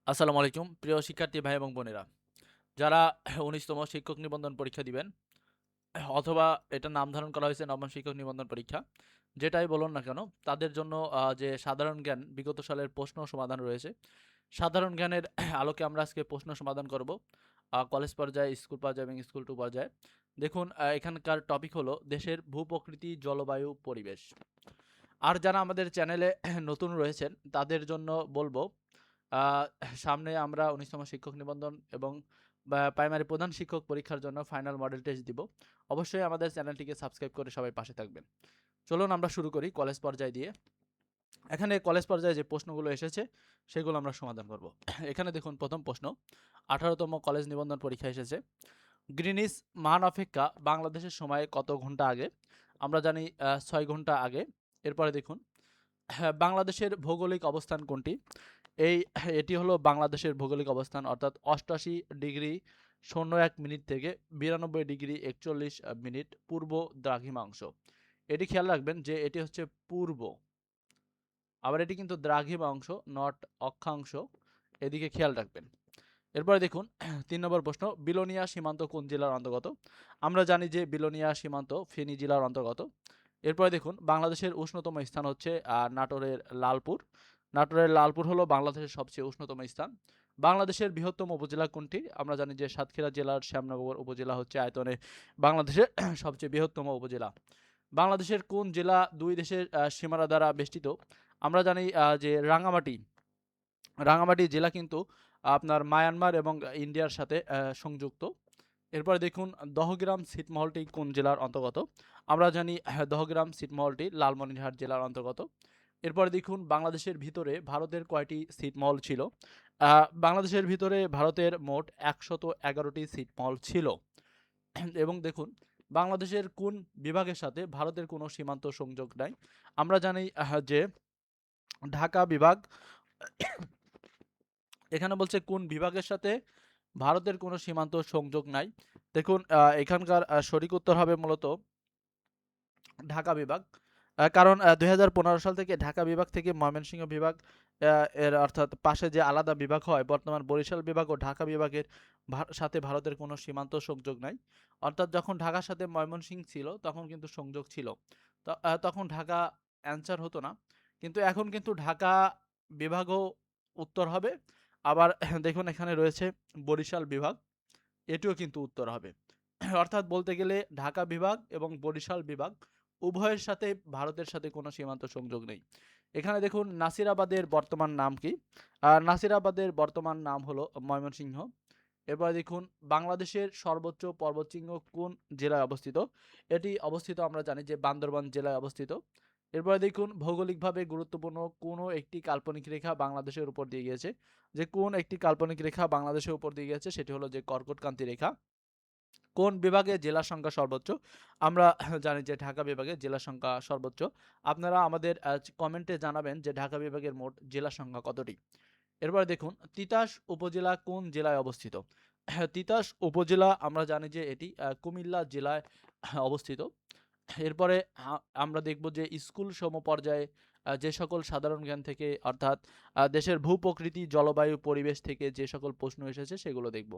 আসসালামু আলাইকুম প্রিয় শিক্ষার্থী ভাই এবং বোনেরা, যারা ১৯তম শিক্ষক নিবন্ধন পরীক্ষা দিবেন অথবা এটার নাম ধারণ করা হয়েছে নবম শিক্ষক নিবন্ধন পরীক্ষা, যেটাই বলুন না কেন তাদের জন্য যে সাধারণ জ্ঞান বিগত সালের প্রশ্ন সমাধান রয়েছে, সাধারণ জ্ঞানের আলোকে আমরা আজকে প্রশ্ন সমাধান করব কলেজ পর্যায়ে, স্কুল পর্যায়ে এবং স্কুল টু পর্যায়ে। দেখুন, এখানকার টপিক হলো দেশের ভূপ্রকৃতি, জলবায়ু, পরিবেশ। আর যারা আমাদের চ্যানেলে নতুন রয়েছেন তাদের জন্য বলবো, আ সামনে আমরা ১৯তম শিক্ষক নিবন্ধন এবং প্রাইমারি প্রধান শিক্ষক পরীক্ষার জন্য ফাইনাল মডেল টেস্ট দিব। অবশ্যই আমাদের চ্যানেলটিকে সাবস্ক্রাইব করে সবাই পাশে থাকবেন। চলুন আমরা শুরু করি কলেজ পর্যায় দিয়ে। এখানে কলেজ পর্যায়ে যে প্রশ্নগুলো এসেছে সেগুলো আমরা সমাধান করব। এখানে দেখুন, প্রথম প্রশ্ন ১৮তম কলেজ নিবন্ধন পরীক্ষা এসেছে। গ্রিনিচ মান অপেক্ষা বাংলাদেশের সময়ে কত ঘন্টা আগে? আমরা জানি ৬ ঘন্টা আগে। এরপরে দেখুন, হ্যাঁ, বাংলাদেশের ভৌগোলিক অবস্থান কোনটি? এটি হলো বাংলাদেশের ভৌগোলিক অবস্থান, অর্থাৎ ৮৮ ডিগ্রি ০১ মিনিট থেকে ৯২ ডিগ্রি ৪১ মিনিট পূর্ব দ্রাঘিমাংশ। এটি খেয়াল রাখবেন যে এটি হচ্ছে পূর্ব। আবার এটি কিন্তু দ্রাঘিমাংশ, নট অক্ষাংশ। এদিকে খেয়াল রাখবেন। এরপরে দেখুন, ৩ নম্বর প্রশ্ন, বিলোনিয়া সীমান্ত কোন জেলার অন্তর্গত? আমরা জানি যে বিলোনিয়া সীমান্ত ফেনী জেলার অন্তর্গত। এরপরে দেখুন, বাংলাদেশের উষ্ণতম স্থান হচ্ছে নাটোরের লালপুর। নাটোরের লালপুর হলো বাংলাদেশের সবচেয়ে উষ্ণতম স্থান। বাংলাদেশের বৃহত্তম উপজেলা কোনটি? আমরা জানি যে সাতক্ষীরা জেলার শ্যামনগর উপজেলা হচ্ছে আয়তনে বাংলাদেশের সবচেয়ে বৃহত্তম উপজেলা। বাংলাদেশের কোন জেলা দুই দেশের সীমানা দ্বারা বেষ্টিত? আমরা জানি যে রাঙামাটি রাঙামাটি জেলা কিন্তু আপনার মায়ানমার এবং ইন্ডিয়ার সাথে সংযুক্ত। এরপরে দেখুন, দহগ্রাম ছিটমহলটি কোন জেলার অন্তর্গত? আমরা জানি দহগ্রাম ছিটমহলটি লালমনিরহাট জেলার অন্তর্গত। এরপরে দেখুন, বাংলাদেশের ভিতরে ভারতের কয়টি ছিটমহল ছিল? বাংলাদেশের ভিতরে ভারতের মোট ১১১টি ছিটমহল ছিল। এবং দেখুন, বাংলাদেশের কোন বিভাগের সাথে ভারতের কোনো সীমান্ত সংযোগ নাই? আমরা জানি যে ঢাকা বিভাগ। এখানে বলছে কোন বিভাগের সাথে ভারতের কোনো সীমান্ত সংযোগ নাই। দেখুন, এখানকার সঠিক উত্তর হবে মূলত ঢাকা বিভাগ। কারণ ২০১৫ সাল থেকে ঢাকা বিভাগ থেকে ময়মনসিংহ বিভাগ এর অর্থাৎ পাশে যে আলাদা বিভাগ হয়, বর্তমান বরিশাল বিভাগ ও ঢাকা বিভাগের সাথে ভারতের কোনো সীমান্ত সংযোগ নাই। অর্থাৎ যখন ঢাকার সাথে ময়মনসিংহ ছিল তখন কিন্তু সংযোগ ছিল। তখন ঢাকা অ্যানসার হতো না। কিন্তু এখন কিন্তু ঢাকা বিভাগও উত্তর হবে। আবার দেখুন, এখানে রয়েছে বরিশাল বিভাগ, এটিও কিন্তু উত্তর হবে। অর্থাৎ বলতে গেলে ঢাকা বিভাগ এবং বরিশাল বিভাগ উভয়ের সাথে ভারতের সাথে কোনো সীমান্ত সংযোগ নেই। এখানে দেখুন, নাসিরাবাদের বর্তমান নাম কি? নাসিরাবাদের বর্তমান নাম হলো ময়মনসিংহ। এরপরে দেখুন, বাংলাদেশের সর্বোচ্চ পর্বতশৃঙ্গ কোন জেলায় অবস্থিত? এটি অবস্থিত আমরা জানি যে বান্দরবান জেলায় অবস্থিত। এরপরে দেখুন, ভৌগোলিকভাবে গুরুত্বপূর্ণ কোনো একটি কাল্পনিক রেখা বাংলাদেশের উপর দিয়ে গিয়েছে। যে কোন একটি কাল্পনিক রেখা বাংলাদেশের উপর দিয়ে গিয়েছে সেটি হলো যে কর্কটক্রান্তি রেখা। কোন বিভাগে জেলা সংখ্যা সর্বোচ্চ? আমরা জানি যে ঢাকা বিভাগে জেলা সংখ্যা সর্বোচ্চ। আপনারা আমাদের কমেন্টে জানাবেন যে ঢাকা বিভাগের মোট জেলা সংখ্যা কতটি। এরপরে দেখুন, তিতাস উপজেলা কোন জেলায় অবস্থিত? তিতাস উপজেলা আমরা জানি যে এটি কুমিল্লা জেলায় অবস্থিত। এরপরে আমরা দেখব যে স্কুল সমপর্যায়ে যে সকল সাধারণ জ্ঞান থেকে, অর্থাৎ দেশের ভূপ্রকৃতি, জলবায়ু, পরিবেশ থেকে যে সকল প্রশ্ন এসেছে সেগুলো দেখব।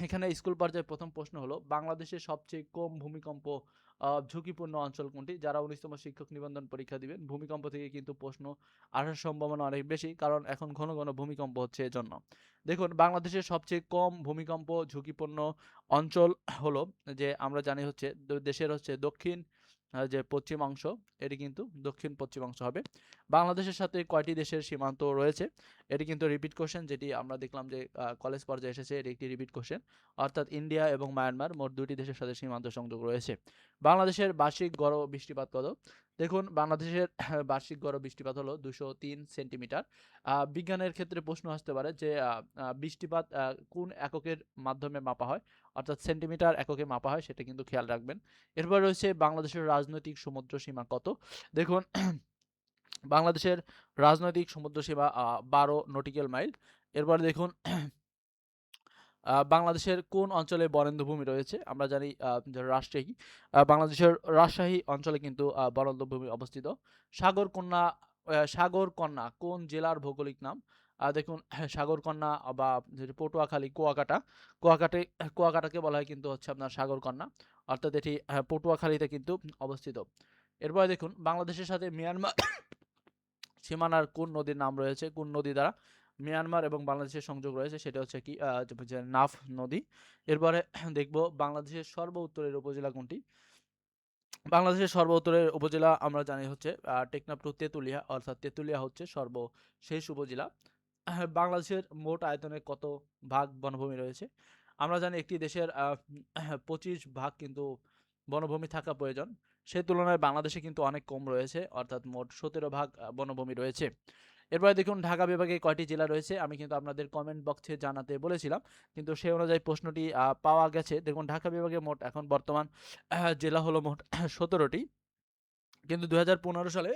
এখানে স্কুল পর্যায়ে প্রথম প্রশ্ন হলো, বাংলাদেশের সবচেয়ে কম ভূমিকম্প ঝুঁকিপূর্ণ অঞ্চল কোনটি? যারা ১৯তম শিক্ষক নিবন্ধন পরীক্ষা দিবেন, ভূমিকম্প থেকে কিন্তু প্রশ্ন আসার সম্ভাবনা অনেক বেশি, কারণ এখন ঘন ঘন ভূমিকম্প হচ্ছে এজন্য। দেখুন, বাংলাদেশের সবচেয়ে কম ভূমিকম্প ঝুঁকিপূর্ণ অঞ্চল হলো, যে আমরা জানি হচ্ছে দেশের হচ্ছে দক্ষিণ যে পশ্চিম অংশ, এটি কিন্তু দক্ষিণ পশ্চিম অংশ হবে। বাংলাদেশের সাথে কয়টি দেশের সীমান্ত রয়েছে? এটি কিন্তু রিপিট কোশ্চেন, যেটি আমরা দেখলাম যে কলেজ পর্যায়ে এসেছে, এটি একটি রিপিট কোশ্চেন। অর্থাৎ ইন্ডিয়া এবং মায়ানমার মোট দুইটি দেশের সাথে সীমান্ত সংযোগ রয়েছে। বাংলাদেশের বার্ষিক গড় বৃষ্টিপাত কত? দেখুন, বাংলাদেশের বার্ষিক গড় বৃষ্টিপাত হলো ২০৩ সেন্টিমিটার। বিজ্ঞানের ক্ষেত্রে প্রশ্ন আসতে পারে যে বৃষ্টিপাত কোন এককের মাধ্যমে মাপা হয়? অর্থাৎ সেন্টিমিটার এককে মাপা হয়, সেটা কিন্তু খেয়াল রাখবেন। এরপর রয়েছে বাংলাদেশের রাজনৈতিক সমুদ্র সীমা কত? দেখুন, বাংলাদেশের রাজনৈতিক সমুদ্র সীমা ১২ নটিক্যাল মাইল। এরপর দেখুন, বাংলাদেশের কোন অঞ্চলে বরেন্দ্রভূমি রয়েছে? আমরা জানি যে রাজশাহী। বাংলাদেশের রাজশাহী অঞ্চলে কিন্তু বরেন্দ্রভূমি অবস্থিত। সাগরকন্যা সাগরকন্যা কোন জেলার ভৌগোলিক নাম? দেখুন সাগরকন্যা বা যেটি পটুয়াখালী, কুয়াকাটাকে বলা হয় কিন্তু হচ্ছে আপনার সাগরকন্যা, অর্থাৎ এটি পটুয়াখালীতে কিন্তু অবস্থিত। এরপরে দেখুন বাংলাদেশের সাথে মিয়ানমার সীমানার কোন নদীর নাম রয়েছে, কোন নদী দ্বারা মিয়ানমার এবং বাংলাদেশের সংযোগ রয়েছে, সেটা হচ্ছে কি যে নাফ নদী। এরপরে দেখব বাংলাদেশের সর্ব উত্তরের উপজেলা কোনটি। বাংলাদেশের সর্ব উত্তরের উপজেলা আমরা জানি হচ্ছে টেকনাফ টু তেঁতুলিয়া, অর্থাৎ তেঁতুলিয়া হচ্ছে সর্বশেষ উপজেলা। বাংলাদেশের মোট আয়তনে কত ভাগ বনভূমি রয়েছে? আমরা জানি একটি দেশের 25 ভাগ কিন্তু বনভূমি থাকা প্রয়োজন। সেই তুলনায় বাংলাদেশে কিন্তু অনেক কম রয়েছে, অর্থাৎ মোট 17 ভাগ বনভূমি রয়েছে। এরপরে দেখুন ঢাকা বিভাগে কয়টি জেলা রয়েছে, আমি কিন্তু আপনাদের কমেন্ট বক্সে জানাতে বলেছিলাম, কিন্তু সেই অনুযায়ী প্রশ্নটি পাওয়া গেছে। দেখুন ঢাকা বিভাগে মোট এখন বর্তমান জেলা হলো মোট 17টি, কিন্তু 2015 সালে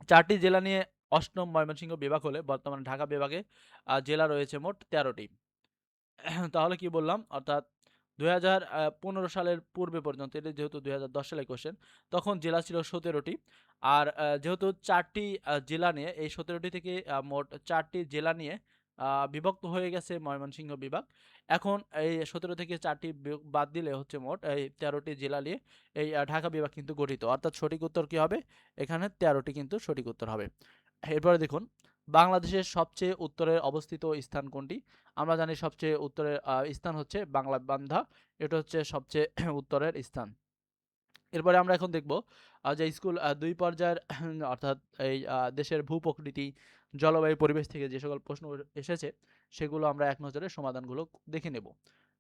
4টি জেলা নিয়ে অষ্টম ময়মনসিংহ বিভাগ হলে বর্তমানে ঢাকা বিভাগে জেলা রয়েছে মোট 13টি। তাহলে কি বললাম, অর্থাৎ 2015 সালের পূর্বে পর্যন্ত, এটি যেহেতু 2010 সালে কোশ্চেন, তখন জেলা ছিল 17টি। আর যেহেতু 4টি জেলা নিয়ে, এই 17টি থেকে মোট 4টি জেলা নিয়ে বিভক্ত হয়ে গেছে ময়মনসিংহ বিভাগ। এখন এই 17 থেকে 4টি বাদ দিলে হচ্ছে মোট এই 13টি জেলা নিয়ে এই ঢাকা বিভাগ কিন্তু গঠিত, অর্থাৎ সঠিক উত্তর কি হবে, এখানে 13টি কিন্তু সঠিক উত্তর হবে। এরপরে দেখুন বাংলাদেশের সবচেয়ে উত্তরে অবস্থিত স্থান কোনটি। আমরা জানি সবচেয়ে উত্তরের স্থান হচ্ছে বাংলাবান্ধা, এটা হচ্ছে সবচেয়ে উত্তরের স্থান। এরপরে আমরা এখন দেখব যে স্কুল 2 পর্যায়ের অর্থাৎ এই দেশের ভূপ্রকৃতি, জলবায়ু, পরিবেশ থেকে যে সকল প্রশ্ন এসেছে সেগুলো আমরা এক নজরে সমাধানগুলো দেখে নেব।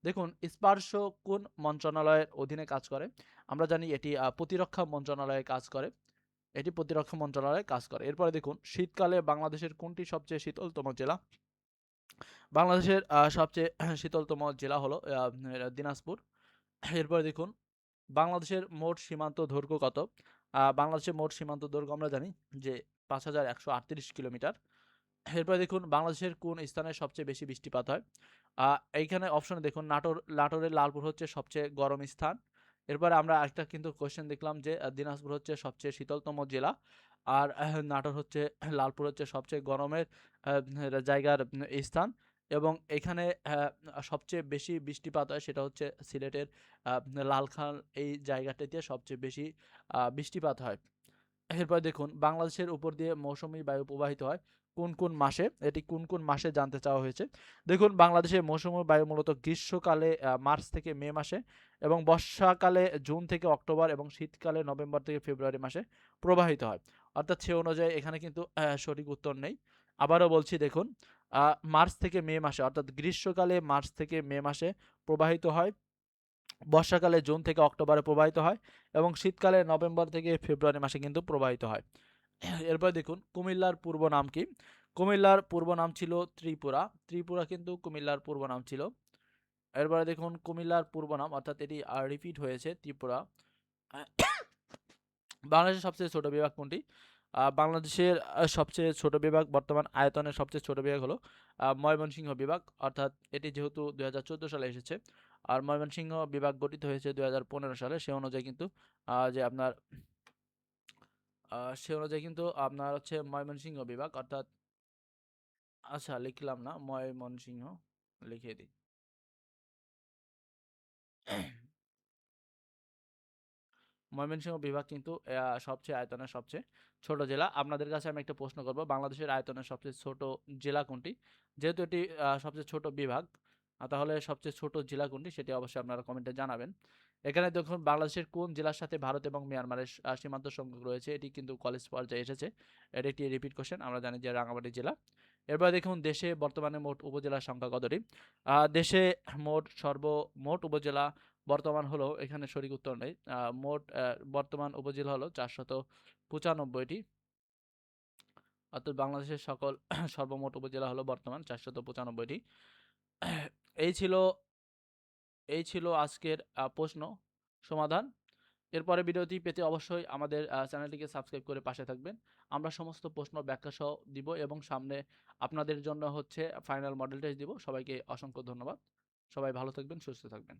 দেখুন স্পার্শ কোন মন্ত্রণালয়ের অধীনে কাজ করে। আমরা জানি এটি প্রতিরক্ষা মন্ত্রণালয়ে কাজ করে, এটি প্রতিরক্ষা মন্ত্রণালয়ে কাজ করে। এরপরে দেখুন শীতকালে বাংলাদেশের কোনটি সবচেয়ে শীতলতম জেলা। বাংলাদেশের সবচেয়ে শীতলতম জেলা হলো দিনাজপুর। এরপরে দেখুন বাংলাদেশের মোট সীমান্ত দৈর্ঘ্য কত। বাংলাদেশের মোট সীমান্ত দৈর্ঘ্য আমরা জানি যে 5138 কিলোমিটার। এরপরে দেখুন বাংলাদেশের কোন স্থানে সবচেয়ে বেশি বৃষ্টিপাত হয়। এইখানে অপশনে দেখুন নাটোরের লালপুর হচ্ছে সবচেয়ে গরম স্থান। এরপরে আমরা একটা কিন্তু কোশ্চেন দেখলাম যে দিনাজপুর হচ্ছে সবচেয়ে শীতলতম জেলা, আর নাটোর হচ্ছে লালপুর হচ্ছে সবচেয়ে গরমের জায়গার স্থান, এবং এখানে সবচেয়ে বেশি বৃষ্টিপাত হয় সেটা হচ্ছে সিলেটের লালখাল এই জায়গাটিতে সবচেয়ে বেশি বৃষ্টিপাত হয়। এরপর দেখুন বাংলাদেশের উপর দিয়ে মৌসুমী বায়ু প্রবাহিত হয় কোন কোন মাসে, এটি কোন কোন মাসে জানতে চাওয়া হয়েছে। দেখুন বাংলাদেশে মৌসুমী বায়ু মূলত গ্রীষ্মকালে মার্চ থেকে মে মাসে, এবং বর্ষাকালে জুন থেকে অক্টোবর, এবং শীতকালে নভেম্বর থেকে ফেব্রুয়ারি মাসে প্রবাহিত হয়, অর্থাৎ সে অনুযায়ী এখানে কিন্তু সঠিক উত্তর নেই। আবারও বলছি দেখুন মার্চ থেকে মে মাসে, অর্থাৎ গ্রীষ্মকালে মার্চ থেকে মে মাসে প্রবাহিত হয়, বর্ষাকালে জুন থেকে অক্টোবরে প্রবাহিত হয়, এবং শীতকালে নভেম্বর থেকে ফেব্রুয়ারি মাসে কিন্তু প্রবাহিত হয়। এরপর দেখুন কুমিল্লার পূর্ব নাম কি। কুমিল্লার পূর্ব নাম ছিল ত্রিপুরা, ত্রিপুরা কিন্তু কুমিল্লার পূর্ব নাম ছিল। এরপরে দেখুন কুমিল্লার পূর্ব নাম, অর্থাৎ এটি রিপিট হয়েছে ত্রিপুরা। বাংলাদেশের সবচেয়ে ছোট বিভাগ কোনটি। বাংলাদেশের সবচেয়ে ছোট বিভাগ, বর্তমান আয়তনের সবচেয়ে ছোট বিভাগ হলো ময়মনসিংহ বিভাগ, অর্থাৎ এটি যেহেতু 2014 সালে এসেছে, আর ময়মনসিংহ বিভাগ গঠিত হয়েছে 2015 সালে, সে অনুযায়ী কিন্তু যে আপনার সে অনুযায়ী কিন্তু আপনার হচ্ছে ময়মনসিংহ বিভাগ, অর্থাৎ আচ্ছা লিখলাম না, ময়মনসিংহ লিখে দিই। ময়মনসিংহ বিভাগ কিন্তু সবচেয়ে আয়তনের সবচেয়ে ছোট জেলা। আপনাদের কাছে আমি একটা প্রশ্ন করব, বাংলাদেশের আয়তনের সবচেয়ে ছোট জেলা কোনটি। যেহেতু এটি সবচেয়ে ছোট বিভাগ, তাহলে সবচেয়ে ছোট জেলা কোনটি সেটি অবশ্যই আপনারা কমেন্টে জানাবেন। এখানে দেখুন বাংলাদেশের কোন জেলার সাথে ভারত এবং মিয়ানমারের সীমান্ত সংযোগ রয়েছে, এটি কিন্তু কলেজ পর্যায়ে এসেছে, এটি একটি রিপিট কোশ্চেন, আমরা জানি যে রাঙামাটি জেলা। এরপর দেখুন দেশে বর্তমানে মোট উপজেলার সংখ্যা কতটি। দেশে মোট উপজেলা বর্তমান হলো, এখানে সঠিক উত্তর নেই, মোট বর্তমান উপজেলা হলো 495টি, অর্থাৎ বাংলাদেশের সকল সর্বমোট উপজেলা হলো বর্তমান 495টি। এই ছিল এই ছিল আজকের প্রশ্ন সমাধান। এরপরে ভিডিওটি পেতে অবশ্যই আমাদের চ্যানেলটিকে সাবস্ক্রাইব করে পাশে থাকবেন। আমরা সমস্ত প্রশ্ন ব্যাখ্যা সহ দিব, এবং সামনে আপনাদের জন্য হচ্ছে ফাইনাল মডেল টেস্ট দিব। সবাইকে অসংখ্য ধন্যবাদ। সবাই ভালো থাকবেন, সুস্থ থাকবেন।